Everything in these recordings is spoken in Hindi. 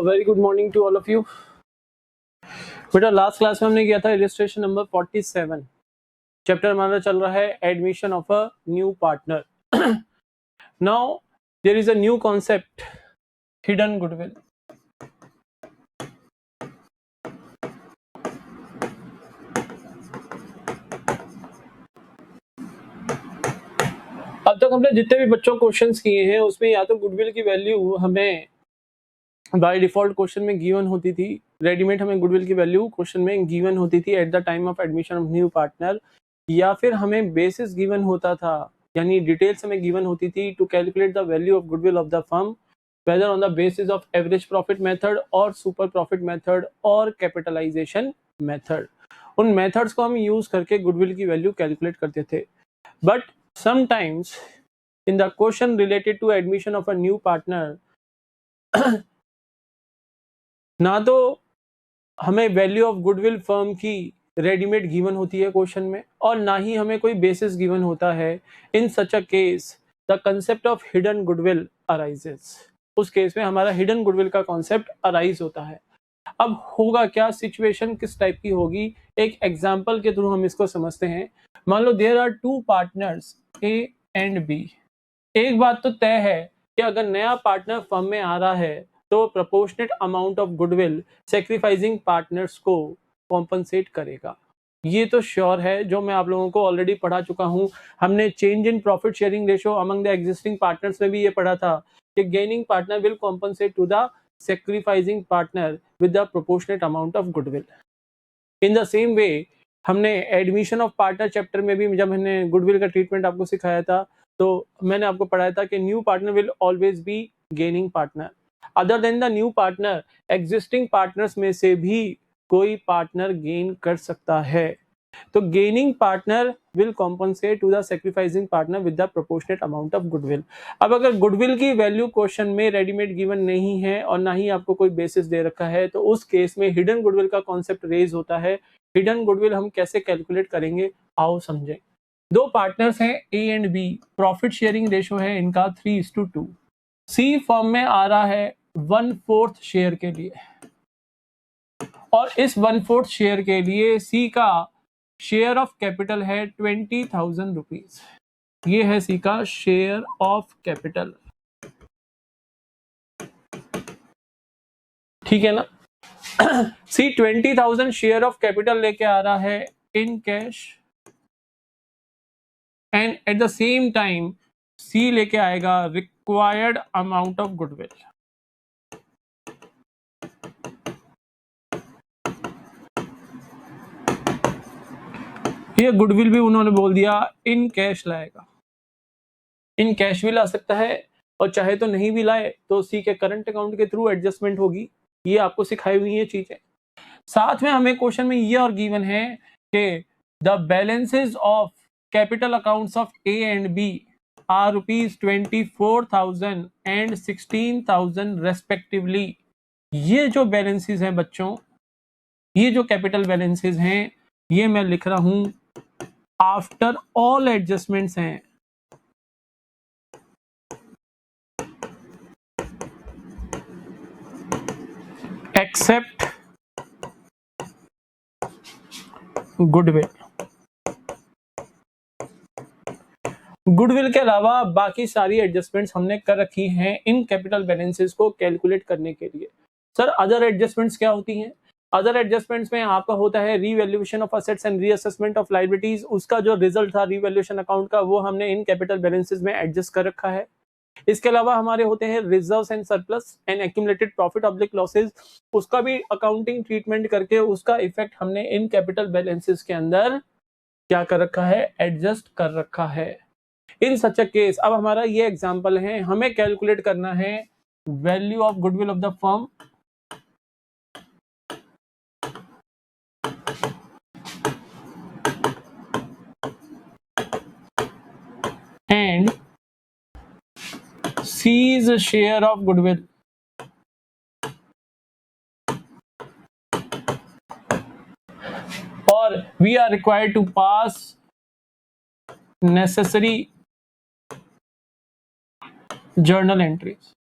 Very good morning to all of you. बेटा लास्ट क्लास में हमने किया था इलिस्ट्रेशन नंबर 47। चैप्टर हमारा चल रहा है admission of a new partner. Now there is a new concept, hidden goodwill. अब तक हमने जितने भी बच्चों क्वेश्चंस किए हैं उसमें या तो गुडविल की वैल्यू हमें बाय डिफॉल्ट क्वेश्चन में गिवन होती थी, रेडीमेड हमें गुडविल की वैल्यू क्वेश्चन में गिवन होती थी eight the time of admission of new partner, या फिर हमें बेसिस गिवन होता था, यानी डिटेल्स हमें गिवन होती थी to calculate the value of goodwill of the firm whether on the basis of average profit method और सुपर प्रॉफिट मेथड और कैपिटलाइजेशन मेथड। उन मेथड्स को हम यूज करके गुडविल की वैल्यू कैलकुलेट करते थे। But sometimes in the question related to admission of a new partner ना तो हमें वैल्यू ऑफ गुडविल फर्म की रेडीमेड गिवन होती है क्वेश्चन में, और ना ही हमें कोई बेसिस गिवन होता है। In such a case the concept of hidden goodwill arises. उस केस में हमारा हिडन गुडविल का कॉन्सेप्ट अराइज होता है। अब होगा क्या, सिचुएशन किस टाइप की होगी, एक एग्जांपल के थ्रू हम इसको समझते हैं। मान लो there are two partners A and B. एक बात तो तय है कि अगर नया पार्टनर फर्म में आ रहा है तो proportionate amount of goodwill sacrificing partners को कॉम्पनसेट करेगा। ये तो श्योर है, जो मैं आप लोगों को ऑलरेडी पढ़ा चुका हूं। हमने change in profit sharing ratio among the existing partners में भी ये पढ़ा था कि gaining partner will compensate to the sacrificing partner with the proportionate amount of goodwill. In the same way हमने एडमिशन ऑफ पार्टनर चैप्टर में भी जब हमने गुडविल का ट्रीटमेंट आपको सिखाया था तो मैंने आपको पढ़ाया था कि new partner will always be gaining partner. Other than the new partner existing partners में से भी कोई पार्टनर गेन कर सकता है। तो gaining partner will compensate to the sacrificing partner with the proportionate amount of goodwill. अब अगर गुडविल की वैल्यू क्वेश्चन में रेडीमेड गिवन नहीं है और ना ही आपको कोई बेसिस दे रखा है तो उस केस में हिडन गुडविल का कॉन्सेप्ट रेज होता है। हिडन गुडविल हम कैसे कैलकुलेट करेंगे, आओ समझें। दो पार्टनर्स हैं A and B, profit sharing ratio है इनका 3:2। सी फर्म में आ रहा है 1/4 शेयर के लिए, और इस 1/4 शेयर के लिए सी का शेयर ऑफ कैपिटल है 20,000 रुपीज। ये है सी का शेयर ऑफ कैपिटल, ठीक है ना। सी 20,000 शेयर ऑफ कैपिटल लेके आ रहा है in cash, and at the same time C लेके आएगा रिक्वायर्ड अमाउंट ऑफ गुडविल। ये गुडविल भी उन्होंने बोल दिया इन कैश लाएगा। इन कैश भी ला सकता है और चाहे तो नहीं भी लाए तो सी के करंट अकाउंट के थ्रू एडजस्टमेंट होगी। ये आपको सिखाई हुई है चीजें। साथ में हमें क्वेश्चन में ये और गिवन है कि the balances of capital accounts of A and B are ₹24,000 and 16,000 respectively. ये जो बैलेंसेस हैं बच्चों, ये जो कैपिटल बैलेंसेस हैं, ये मैं लिख रहा हूं आफ्टर ऑल एडजस्टमेंट्स हैं। Except goodwill. गुडविल के अलावा बाकी सारी एडजस्टमेंट्स हमने कर रखी हैं इन कैपिटल बैलेंसेस को कैलकुलेट करने के लिए। सर अदर एडजस्टमेंट्स क्या होती हैं? अदर एडजस्टमेंट्स में आपका होता है revaluation of assets and reassessment of liabilities. उसका जो रिजल्ट था रीवैल्यूएशन अकाउंट का वो हमने इन कैपिटल बैलेंसेस में एडजस्ट कर रखा है। इसके अलावा हमारे होते हैं reserves and surplus and accumulated profit oblique losses. उसका भी अकाउंटिंग ट्रीटमेंट करके उसका इफेक्ट हमने इन कैपिटल बैलेंसेस के अंदर क्या कर रखा है, एडजस्ट कर रखा है। इन सच अ केस अब हमारा ये एग्जांपल है, हमें कैलकुलेट करना है value of goodwill of the firm and C's share of goodwill। और we are required to pass necessary journal entries।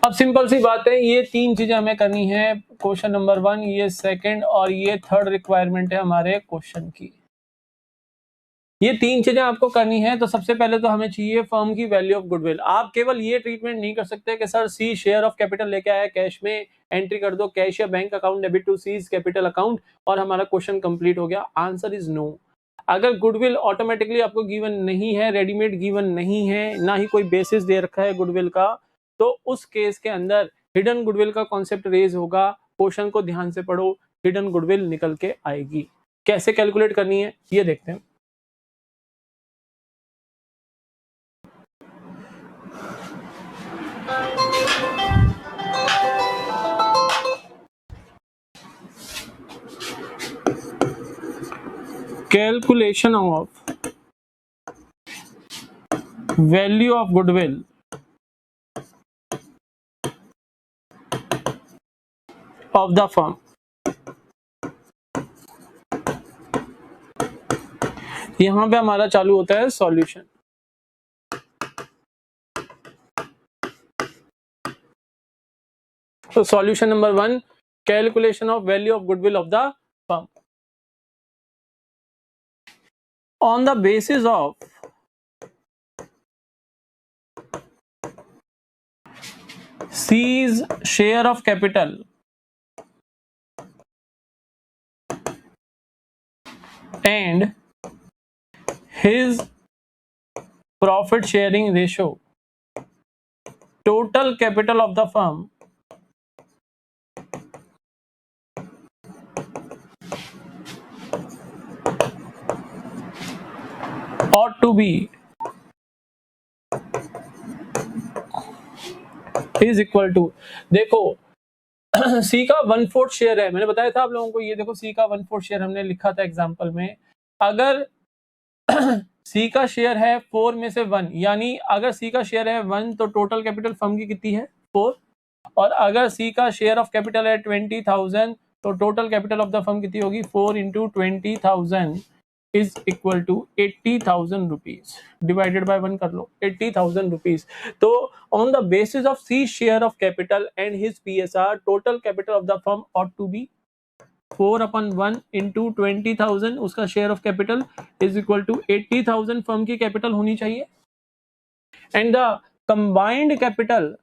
अब सिंपल सी बात है, ये तीन चीजें हमें करनी है। क्वेश्चन नंबर 1, ये सेकंड और ये थर्ड रिक्वायरमेंट है हमारे क्वेश्चन की। ये तीन चीजें आपको करनी है। तो सबसे पहले तो हमें चाहिए फर्म की वैल्यू ऑफ गुडविल। आप केवल ये ट्रीटमेंट नहीं कर सकते कि sir C share of capital लेके आया, कैश में एंट्री कर दो, कैश या bank account debit to C's capital account, और हमारा क्वेश्चन कंप्लीट हो गया। Answer is no. अगर गुडविल ऑटोमेटिकली आपको गिवन नहीं है, रेडीमेड गिवन नहीं है, ना ही कोई बेसिस दे रखा है गुडविल का, तो उस केस के अंदर हिडन गुडविल का कॉन्सेप्ट रेज होगा। क्वेश्चन को ध्यान से पढ़ो, हिडन गुडविल निकल के आएगी। कैसे कैलकुलेट करनी है ये देखते हैं। Calculation of value of goodwill of the firm। यहां पे हमारा चालू होता है सॉल्यूशन। तो solution number 1, calculation of value of goodwill of the firm on the basis of C's share of capital and his profit sharing ratio, total capital of the firm ought to be is equal to, देखो सी का 1/4 शेयर है, मैंने बताया था आप लोगों को। ये देखो सी का 1/4 शेयर हमने लिखा था एग्जांपल में। अगर सी का शेयर है 4 में से 1, यानी अगर सी का शेयर है 1 तो टोटल कैपिटल फर्म की कितनी है 4, और अगर सी का शेयर ऑफ कैपिटल है 20,000 तो total capital of the firm कितनी होगी 4 into 20,000 is equal to 80,000 rupees, divided by 1 कर लो, 80,000 रुपीज। तो on the basis of C share of capital and his PSR, total capital of the firm ought to be 4/1 into 20,000, उसका share of capital is equal to 80,000 firm की कैपिटल होनी चाहिए। And the combined capital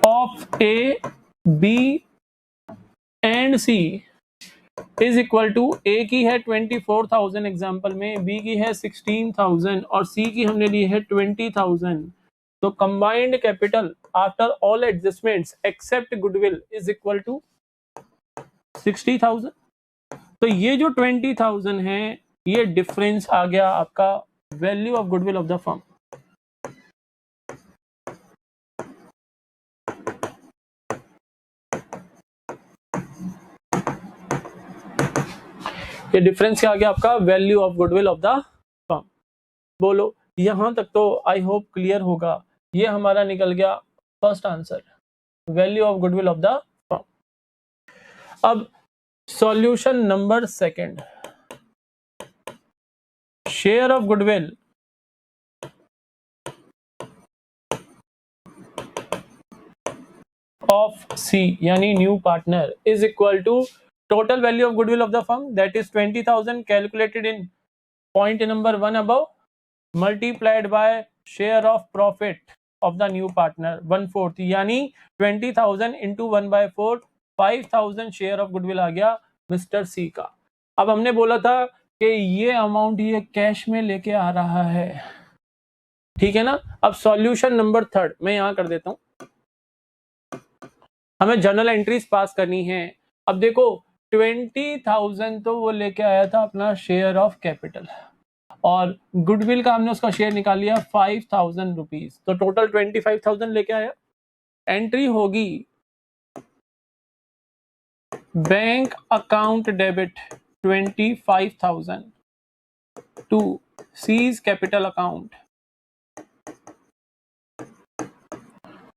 of A, B and C is equal to, ए की है 24,000 एग्जाम्पल में, बी की है 16,000 और सी की हमने ली है 20,000। तो combined capital after all adjustments except goodwill is equal to 60,000। तो ये जो 20,000 है ये डिफरेंस आ गया आपका value of goodwill of the firm. ये डिफरेंस क्या आ गया आपका value of goodwill of the firm. बोलो यहां तक तो आई होप क्लियर होगा। ये हमारा निकल गया first answer, value of goodwill of the firm. अब solution number second, share of goodwill of C यानी new partner is equal to total value of goodwill of the firm, that is 20,000 calculated in point number 1 above, multiplied by share of profit of the new partner 1/4, यानी 20,000 into 1/4, 5,000 शेयर ऑफ गुडविल आ गया मिस्टर सी का। अब हमने बोला था कि ये अमाउंट ये कैश में लेके आ रहा है, ठीक है ना। अब सॉल्यूशन नंबर थर्ड मैं यहां कर देता हूं, हमें जर्नल एंट्रीज पास करनी है। अब देखो 20,000 तो वो लेके आया था अपना शेयर ऑफ कैपिटल, और गुडविल का हमने उसका शेयर निकाल लिया 5,000 रुपीज, तो टोटल 25,000 लेके आया। एंट्री होगी bank account debit 25,000 to C's capital account,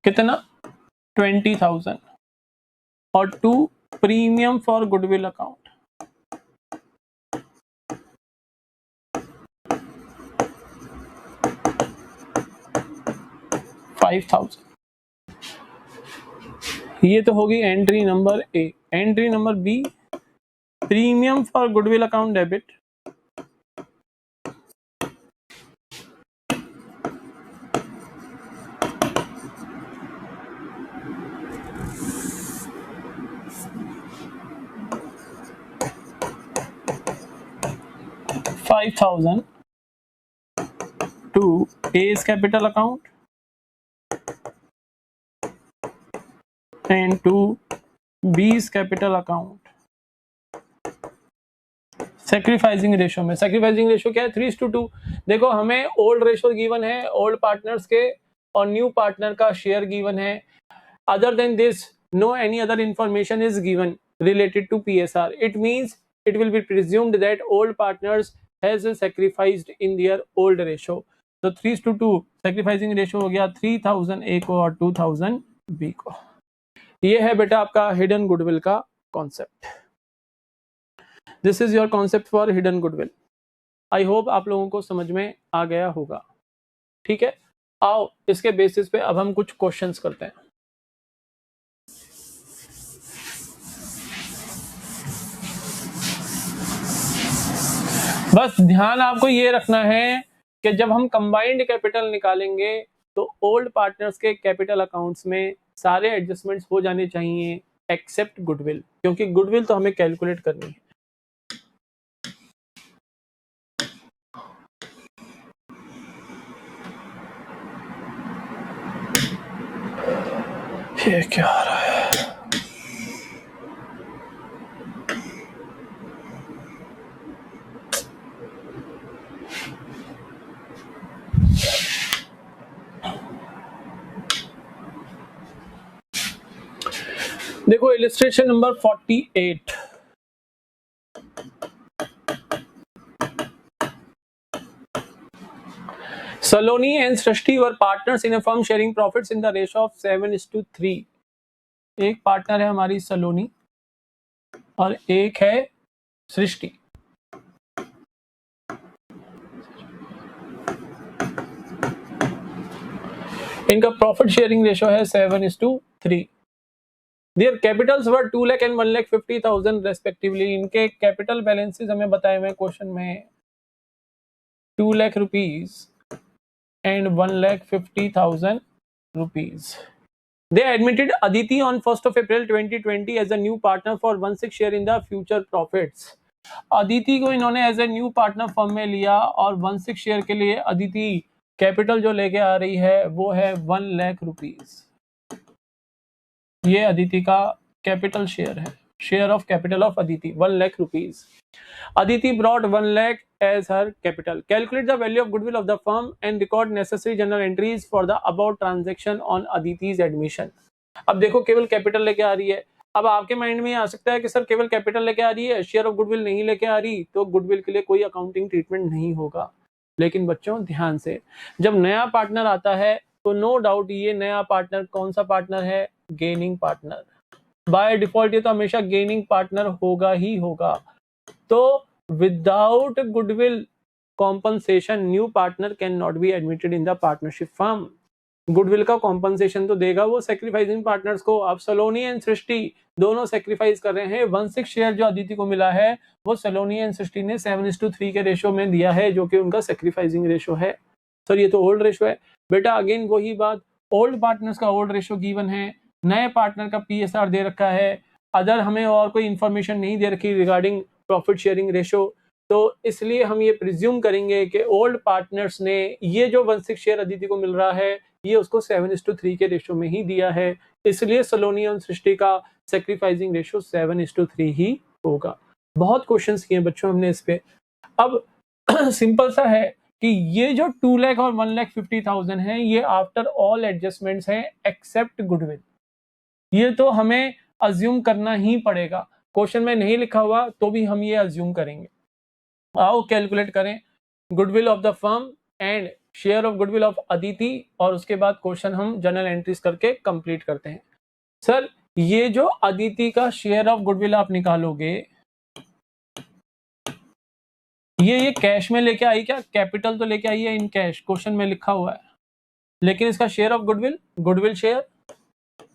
कितना 20,000, और to premium for goodwill account. 5000। ये तो होगी entry number A. Entry number B, premium for goodwill account debit, $5,000 to A's capital account and to B's capital account। Sacrificing ratio में, सैक्रिफाइसिंग रेशो क्या है? 3:2। देखो हमें ओल्ड रेशो गिवन है ओल्ड पार्टनर्स के और न्यू पार्टनर का शेयर गिवन है। Other than this no any other information is given related to PSR. It means it will be presumed that old partners has sacrificed in their old ratio. तो 3:2 sacrificing ratio हो गया 3000 A को और 2000 B को। ये है बेटा आपका हिडन गुडविल का concept. This is your concept for hidden goodwill. I hope आप लोगों को समझ में आ गया होगा। ठीक है, आओ इसके बेसिस पे अब हम कुछ क्वेश्चंस करते हैं। बस ध्यान आपको ये रखना है कि जब हम कंबाइंड कैपिटल निकालेंगे तो ओल्ड पार्टनर्स के कैपिटल अकाउंट्स में सारे एडजस्टमेंट्स हो जाने चाहिए एक्सेप्ट गुडविल, क्योंकि गुडविल तो हमें कैलकुलेट करनी है। ये क्या आ रहा है? देखो illustration number 48। Saloni and Srishti were partners in a firm sharing profits in the ratio of 7:3। एक पार्टनर है हमारी सलोनी और एक है सृष्टि। इनका प्रॉफिट शेयरिंग रेशियो है 7:3। Their capitals were 2 lakh and 1,50,000 respectively। इनके कैपिटल बैलेंसेस हमें बताए हुए क्वेश्चन में 2 lakh rupees and 1,50,000 rupees। They admitted Aditi on 1st of April 2020 as a new partner for 1/6 share in the future profits। Aditi को इन्होंने as a new partner firm में लिया और 1/6 शेयर के लिए अदिति कैपिटल जो लेके आ रही है वो है 1 लाख रुपीज। ये अदिति का कैपिटल शेयर है, share of capital of Aditi 1 lakh rupees. Aditi brought 1 lakh as her capital। Calculate the value of goodwill of the firm and record necessary journal entries for the above transaction on Aditi's admission। अब देखो केवल कैपिटल लेके आ रही है। अब आपके माइंड में आ सकता है कि सर केवल कैपिटल लेके आ रही है, शेयर ऑफ गुडविल नहीं लेके आ रही, तो गुडविल के लिए कोई अकाउंटिंग ट्रीटमेंट नहीं होगा। लेकिन बच्चों ध्यान से, जब नया पार्टनर आता है तो नो डाउट ये नया पार्टनर कौन सा पार्टनर है? Gaining partner. बाय डिफॉल्ट ये तो हमेशा गेनिंग पार्टनर होगा ही होगा। तो without goodwill compensation new partner can not be admitted in the partnership firm. Goodwill का कॉम्पनसेशन तो देगा वो सैक्रिफाइसिंग पार्टनर्स को। अब सलोनी एंड सृष्टि दोनों सैक्रिफाइस कर रहे हैं। 1/6 शेयर जो अदिति को मिला है वो सलोनी एंड सृष्टि ने 7:3 के रेशो में दिया है, जो कि उनका सैक्रिफाइसिंग रेशो है। सर ये तो ओल्ड रेशो है बेटा। अगेन वही बात, ओल्ड पार्टनर्स का ओल्ड रेशो गिवन है, नए पार्टनर का PSR दे रखा है, अदर हमें और कोई इंफॉर्मेशन नहीं दे रखी रिगार्डिंग प्रॉफिट शेयरिंग रेशो। तो इसलिए हम ये प्रिज्यूम करेंगे कि ओल्ड पार्टनर्स ने ये जो 1/6 शेयर अदिति को मिल रहा है ये उसको 7:3 के रेशो में ही दिया है, इसलिए सलोनी और सृष्टि का सैक्रिफाइसिंग रेशो 7:3 ही होगा। बहुत क्वेश्चंस किए बच्चों हमने इस पे। अब सिंपल सा है कि ये जो 2 लाख और 1,50,000 है ये आफ्टर ऑल एडजस्टमेंट्स हैं एक्सेप्ट गुडविल। ये तो हमें अज्यूम करना ही पड़ेगा, क्वेश्चन में नहीं लिखा हुआ तो भी हम ये अज्यूम करेंगे। आओ कैलकुलेट करें goodwill of the firm and share of goodwill of Aditi, और उसके बाद क्वेश्चन हम जर्नल एंट्रीज करके कंप्लीट करते हैं। सर ये जो अदिति का शेयर ऑफ गुडविल आप निकालोगे ये कैश में लेके आई क्या? कैपिटल तो लेके आई है इन कैश, क्वेश्चन में लिखा हुआ है। लेकिन इसका शेयर ऑफ गुडविल शेयर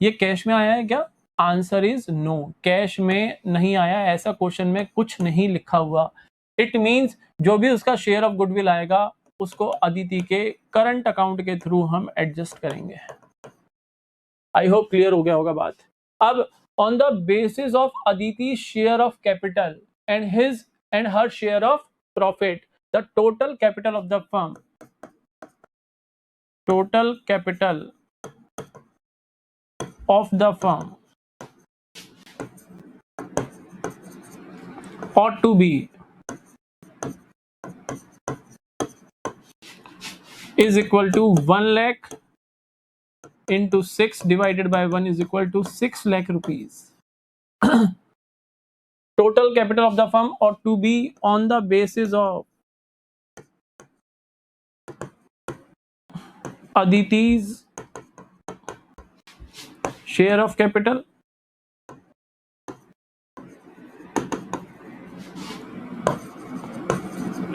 ये कैश में आया है क्या? आंसर इज नो, कैश में नहीं आया, ऐसा क्वेश्चन में कुछ नहीं लिखा हुआ। इट मींस जो भी उसका शेयर ऑफ गुडविल आएगा उसको अदिति के करंट अकाउंट के थ्रू हम एडजस्ट करेंगे। आई होप क्लियर हो गया होगा बात। अब on the basis of Aditi share of capital and his and her share of profit, the total capital of the firm, total capital of the firm ought to be is equal to 1 lakh into 6 divided by 1 is equal to 6 lakh rupees. Total capital of the firm ought to be on the basis of Aditi's share of capital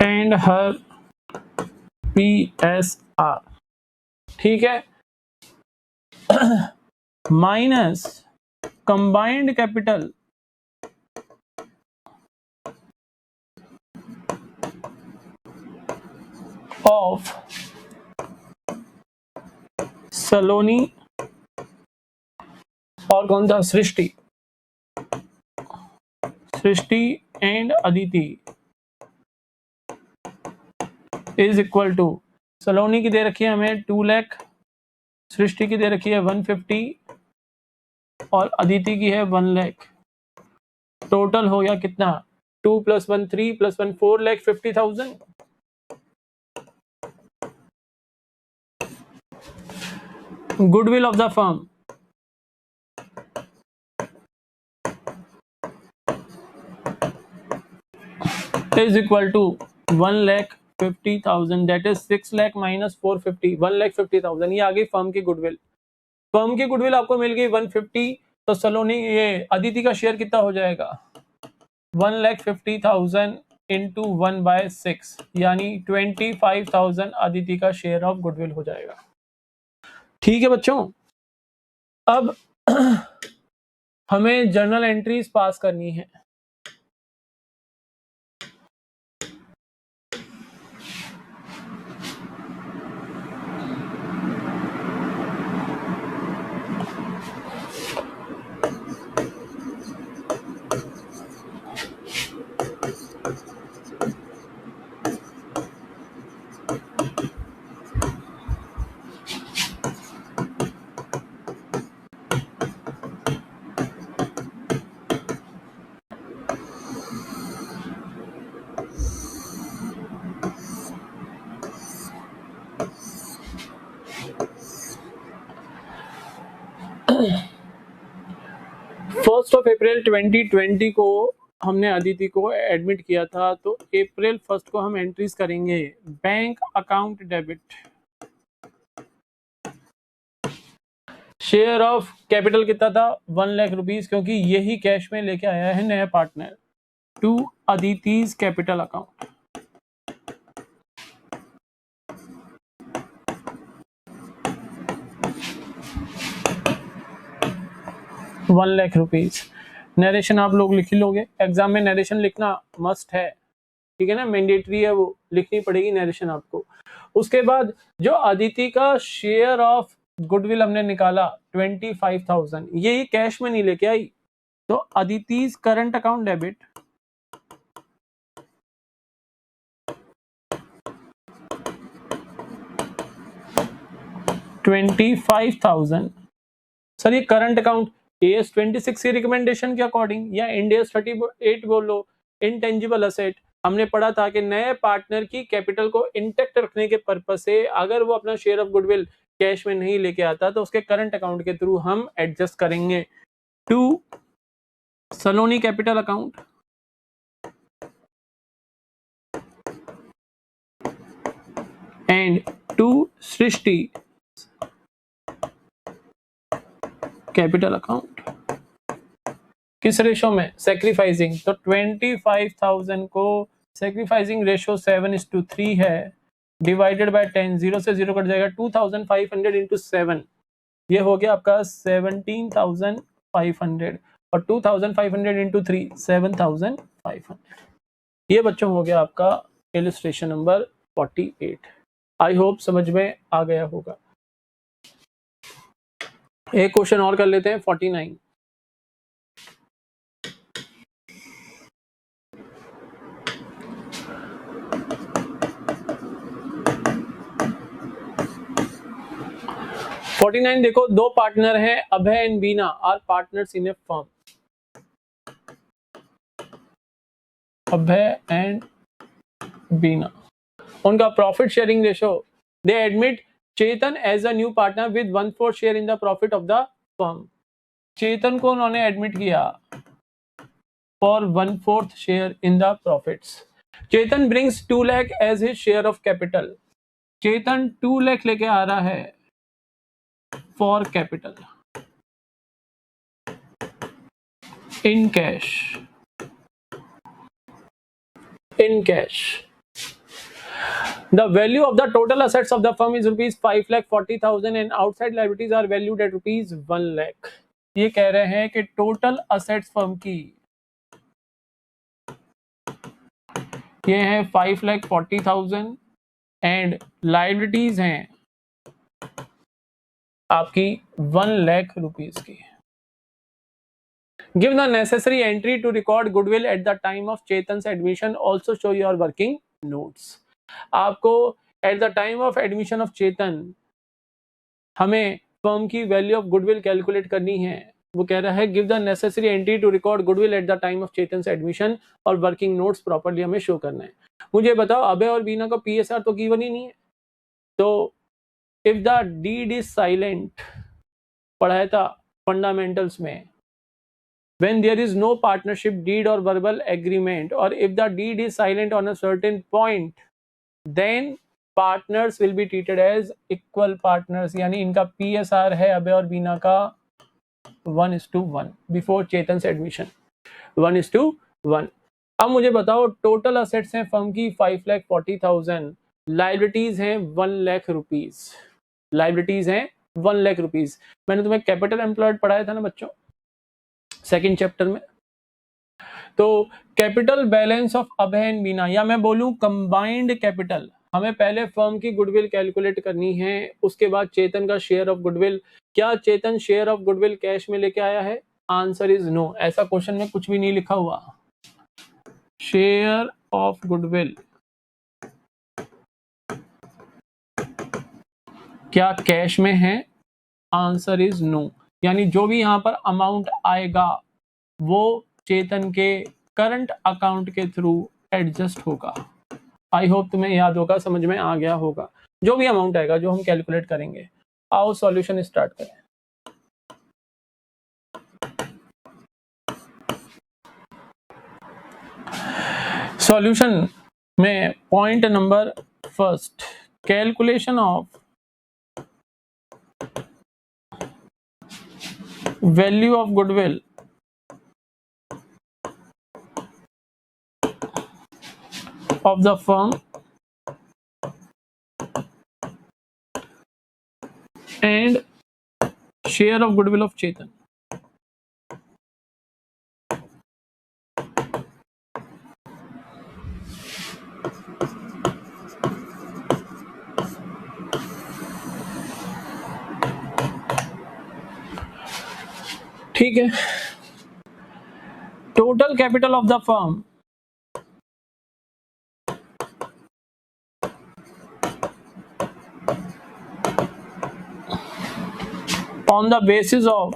and her PSR, ठीक है, minus combined capital of Saloni और कौन था, Srishti and Aditi is equal to, Saloni की दे रखी है हमें 2 लाख, सृष्टि की दे रखी है 150 और अदिति की है 1 लाख। टोटल हो गया कितना, 2 + 1 3 + 1 4,50,000। Goodwill of the firm is equal to 1,50,000, that is 6 lakh minus 450, 1,50,000। ये आ गई फर्म की गुडविल। फर्म की गुडविल आपको मिल गई 150, तो सलोनी ये अदिति का शेयर कितना हो जाएगा, 1,50,000 इंटू 1/6 यानी 25,000 अदिति का शेयर ऑफ गुडविल हो जाएगा। ठीक है बच्चों, अब हमें जर्नल एंट्रीज पास करनी है। फर्स्ट ऑफ अप्रैल 2020 को हमने अदिति को एडमिट किया था, तो अप्रैल 1 को हम एंट्रीज करेंगे। Bank account debit, share of capital कितना था, 1 लाख रुपीज, क्योंकि यही कैश में लेके आया है नया partner, to Aditi's capital account. ₹1 lakh. Narration आप लोग लिख ही लोगे, एग्जाम में नरेशन लिखना मस्ट है, ठीक है ना, मैंडेटरी है, वो लिखनी पड़ेगी नरेशन आपको। उसके बाद जो अदिति का शेयर ऑफ गुडविल हमने निकाला 25,000, ये कैश में नहीं लेके आई, तो अदिति's करंट अकाउंट डेबिट $25,000। सर ये करंट अकाउंट AS 26 की रिकमेंडेशन के अकॉर्डिंग या इंड AS 38 बोलो, इंटेंजिबल असेट, हमने पढ़ा था कि नए पार्टनर की कैपिटल को इंटेक्ट रखने के पर्पज से अगर वो अपना शेयर ऑफ गुडविल कैश में नहीं लेके आता तो उसके करंट अकाउंट के थ्रू हम एडजस्ट करेंगे to Saloni capital account and to Srishti capital account. किस रेशो में, सेक्रीफाइसिंग, तो 25,000 को सेक्रीफाइसिंग रेशो 7:3 है, डिवाइडेड बाय 10, 0 से 0 कट जाएगा, 2500 इंटू 7, ये हो गया आपका 17,500, और 2500 इंटू 3 7,500। ये बच्चों हो गया आपका इलस्ट्रेशन नंबर 48। आई होप समझ में आ गया होगा। एक क्वेश्चन और कर लेते हैं, 49। देखो, दो पार्टनर हैं, Abhay and Bina are partners in a firm. Abhay and Bina, उनका profit sharing ratio, they admit Chetan as a new partner with 1/4 share in the profit of the firm. Chetan को उन्होंने एडमिट किया for 1/4 share in the profits. Chetan brings 2 lakh as his share of capital. Chetan 2 lakh लेके आ रहा है for capital in cash, in cash. The value of the total assets of the firm is rupees 5,40,000 and outside liabilities are valued at rupees 1 lakh. ये कह रहे हैं कि टोटल असेट्स फर्म की ये है 5,40,000 एंड लाइबिलिटीज हैं आपकी 1 लाख रुपीज की। Give the necessary entry to record goodwill at the time of Chetan's admission. Also show your working notes. आपको at the time of admission of Chetan हमें फर्म की वैल्यू ऑफ गुडविल कैलकुलेट करनी है। वो कह रहा है give the necessary entry to record goodwill at the time of Chetan admission, और वर्किंग नोट्स प्रॉपर्ली हमें शो करना है। मुझे बताओ, अभय और बीना का पीएसआर तो गिवन ही नहीं है, तो if the deed is silent, पढ़ाया था फंडामेंटल्स में, when there is no partnership deed or verbal agreement, or if the deed is silent on a certain point, then partners will be treated as equal partners। यानी इनका PSR है अबे और बीना का 1:1 बिफोर चेतन एडमिशन, 1:1। अब मुझे बताओ, टोटल असेट्स हैं फर्म की 5,40,000, लाइबिलिटीज हैं 1 लाख रुपीज, लाइबिलिटीज हैं 1 लाख रुपीज। मैंने तुम्हें कैपिटल एम्प्लॉयड पढ़ाया था ना बच्चों, सेकेंड चैप्टर में। तो capital balance of Abhay and Bina, या मैं बोलूं कंबाइंड कैपिटल, हमें पहले फर्म की गुडविल कैलकुलेट करनी है, उसके बाद चेतन का शेयर ऑफ गुडविल। क्या Chetan share of goodwill cash में लेके आया है? Answer is no. ऐसा क्वेश्चन में कुछ भी नहीं लिखा हुआ। शेयर ऑफ गुडविल क्या कैश में है? Answer is no. यानी जो भी यहां पर अमाउंट आएगा वो चेतन के करंट अकाउंट के थ्रू एडजस्ट होगा। आई होप तुम्हें याद होगा, समझ में आ गया होगा। जो भी अमाउंट आएगा जो हम कैलकुलेट करेंगे। आओ सॉल्यूशन स्टार्ट करें। सॉल्यूशन में point number first, calculation of value of goodwill of the firm and share of goodwill of Chetan. ठीक है, total capital of the firm on the basis of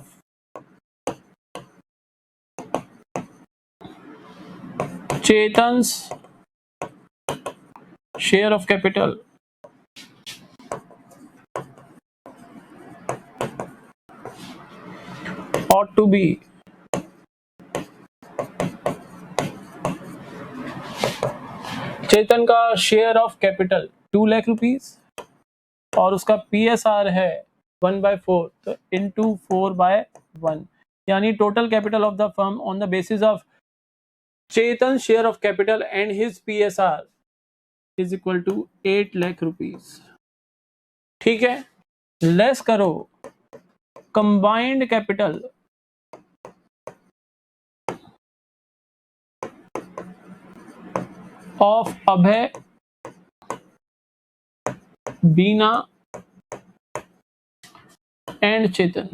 Chetan's share of capital ought to be Chetan का share of capital 2 lakh rupees और उसका PSR है 1/4, तो इंटू 4/1, यानी total capital of the firm on the basis of Chetan share of capital and his PSR is equal to 8 lakh rupees. ठीक है, लेस करो combined capital of Abhay, Bina and Chetan.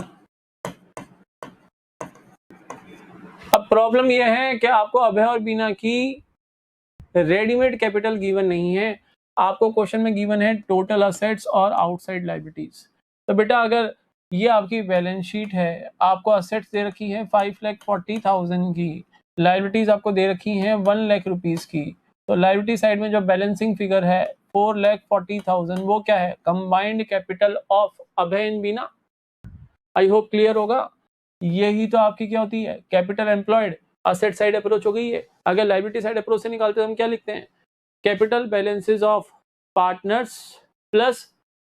अब प्रॉब्लम यह है कि आपको अभय और बीना की रेडीमेड कैपिटल गिवन नहीं है, आपको क्वेश्चन में गिवन है टोटल असेट्स और आउटसाइड लायबिलिटीज। तो बेटा अगर ये आपकी बैलेंस शीट है, आपको असेट्स दे रखी है 5,40,000 की, लायबिलिटीज आपको दे रखी हैं 1 लाख रुपीज की, तो लायबिलिटी साइड में जो बैलेंसिंग फिगर है 4,40,000 वो क्या है? Combined capital of Abhay and Bina. I hope clear होगा। यही तो आपकी क्या होती है? Capital employed asset side approach हो गई है। अगर लायबिलिटी साइड अप्रोच से निकालते तो हम क्या लिखते हैं? Capital balances of partners plus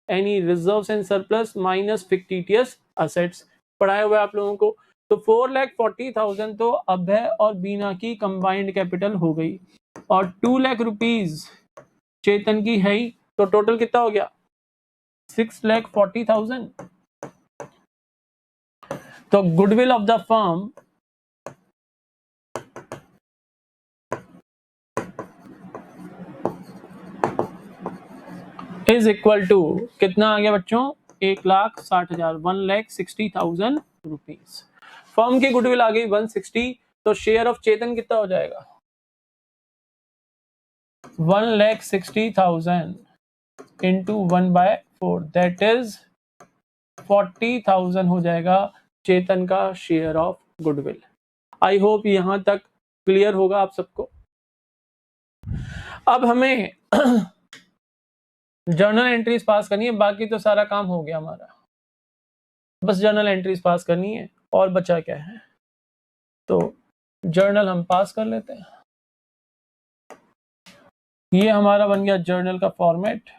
any reserves and surplus minus fictitious assets. पढ़ाए हुए आप लोगों को। तो 4,40,000 तो अभय और बीना की कंबाइंड कैपिटल हो गई, और 2 लाख रुपीज चेतन की है ही, तो टोटल कितना हो गया? 6,40,000। तो goodwill of the firm is equal to कितना आ गया बच्चों? 1,60,000, 1,60,000 रुपीज। फर्म की गुडविल आ गई 160, तो शेयर ऑफ चेतन कितना हो जाएगा? 1,60,000 इंटू 1/4, दैट इज 40,000 हो जाएगा चेतन का share of goodwill. I hope यहां तक क्लियर होगा आप सबको। अब हमें जर्नल एंट्रीज पास करनी है, बाकी तो सारा काम हो गया हमारा, बस जर्नल एंट्रीज पास करनी है। और बचा क्या है? तो जर्नल हम पास कर लेते हैं। ये हमारा बन गया जर्नल का format.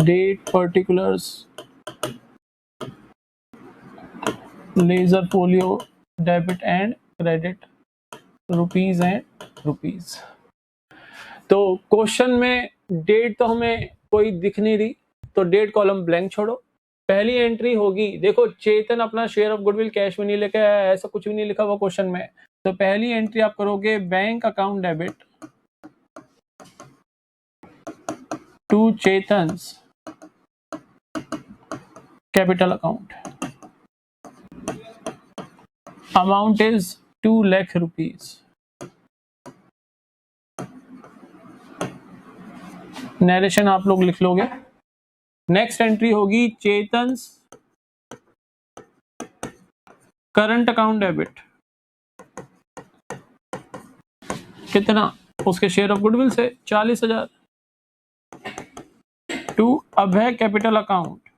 Date, particulars, ledger folio, debit and credit, rupees and rupees. तो क्वेश्चन में डेट तो हमें कोई दिख नहीं रही, तो डेट कॉलम ब्लैंक छोड़ो। पहली एंट्री होगी, देखो चेतन अपना शेयर ऑफ गुडविल कैश में नहीं लेके आया, ऐसा कुछ भी नहीं लिखा हुआ क्वेश्चन में। तो पहली एंट्री आप करोगे bank account debit to Chetan's capital account, amount is 2 lakh rupees. Narration आप लोग लिख लोगे। नेक्स्ट एंट्री होगी चेतन्स करंट अकाउंट डेबिट, कितना? उसके शेयर ऑफ गुडविल से 40,000, to Abhay capital account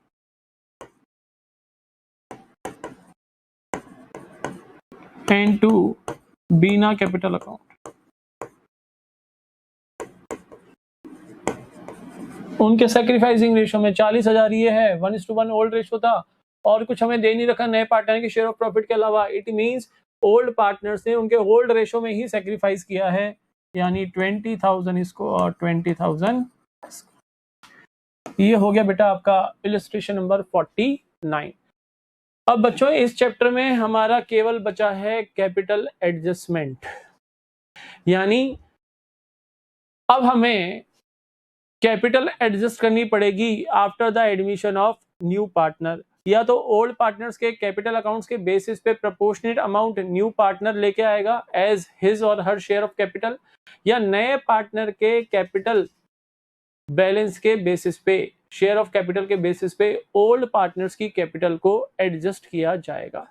and to Bina capital account. उनके सैक्रिफाइसिंग रेशो में 40,000 ये है, 1:1 ओल्ड रेशो था, और कुछ हमें दे नहीं रखा नए पार्टनर के शेयर ऑफ प्रॉफिट के अलावा। इट मींस ओल्ड पार्टनर्स ने उनके होल्ड रेशो में ही सैक्रिफाइस किया है, यानी 20,000 इसको और 20,000। ये हो गया बेटा आपका इलस्ट्रेशन नंबर 49। अब बच्चों इस चैप्टर में हमारा केवल बचा है कैपिटल एडजस्टमेंट, यानी अब हमें कैपिटल एडजस्ट करनी पड़ेगी after the admission of new partner. या तो ओल्ड पार्टनर्स के कैपिटल अकाउंट्स के बेसिस पे प्रोपोर्शनेट अमाउंट न्यू पार्टनर लेके आएगा एज हिज और हर शेयर ऑफ कैपिटल, या नए पार्टनर के कैपिटल बैलेंस के बेसिस पे, शेयर ऑफ कैपिटल के बेसिस पे ओल्ड पार्टनर्स की कैपिटल को एडजस्ट किया जाएगा।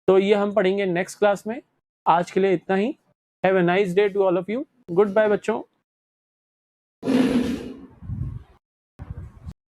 तो ये हम पढ़ेंगे नेक्स्ट क्लास में। आज के लिए इतना ही। Have a nice day to all of you. Goodbye बच्चों।